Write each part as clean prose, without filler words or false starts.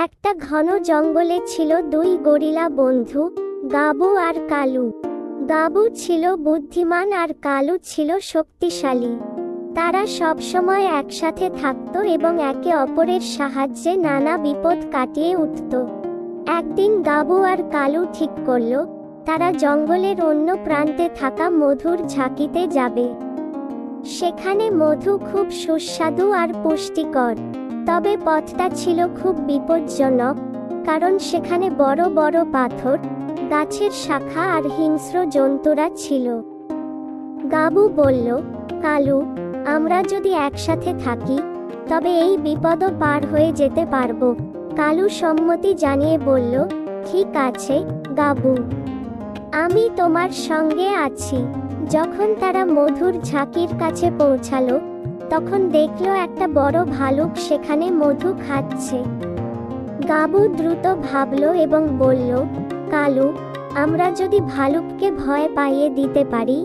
একটা ঘন জঙ্গলে ছিল দুই গরিলা বন্ধু, গাবু আর কালু। গাবু ছিল বুদ্ধিমান আর কালু ছিল শক্তিশালী। তারা সবসময় একসাথে থাকত এবং একে অপরের সাহায্যে নানা বিপদ কাটিয়ে উঠত। একদিন গাবু আর কালু ঠিক করল তারা জঙ্গলের অন্য প্রান্তে থাকা মধুর ঝাঁকিতে যাবে। সেখানে মধু খুব সুস্বাদু আর পুষ্টিকর, তবে পথটা ছিল খুব বিপজ্জনক, কারণ সেখানে বড় বড় পাথর, গাছের শাখা আর হিংস্র জন্তুরা ছিল। গাবু বলল, কালু, আমরা যদি একসাথে থাকি তবে এই বিপদও পার হয়ে যেতে পারবো। কালু সম্মতি জানিয়ে বলল, ঠিক আছে গাবু, আমি তোমার সঙ্গে আছি। যখন তারা মধুর ঝাঁকির কাছে পৌঁছালো তখন দেখলো একটা বড় ভালুক সেখানে মধু খাচ্ছে। গাবু দ্রুত ভাবলো এবং বলল, কালু, আমরা যদি ভালুককে ভয় পাইয়ে দিতে পারি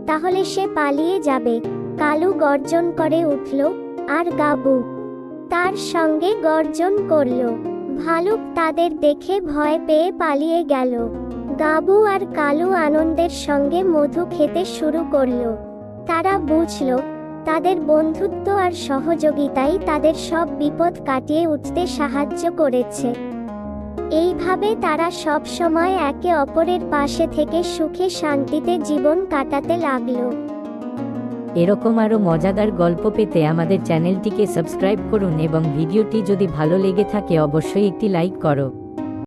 তাহলে সে পালিয়ে যাবে। কালু গর্জন করে উঠল আর গাবু তার সঙ্গে গর্জন করল। ভালুক তাদের দেখে ভয় পেয়ে পালিয়ে গেল। গাবু আর কালু আনন্দের সঙ্গে মধু খেতে শুরু করলো। তারা বুঝল তাদের বন্ধুত্ব আর সহযোগিতাই তাদের সব বিপদ কাটিয়ে উঠতে সাহায্য করেছে। এইভাবে তারা সব সময় একে অপরের পাশে থেকে সুখে শান্তিতে জীবন কাটাতে লাগলো। এরকম আরো মজাদার গল্প পেতে আমাদের চ্যানেলটিকে সাবস্ক্রাইব করুন এবং ভিডিওটি যদি ভালো লেগে থাকে অবশ্যই একটি লাইক করো।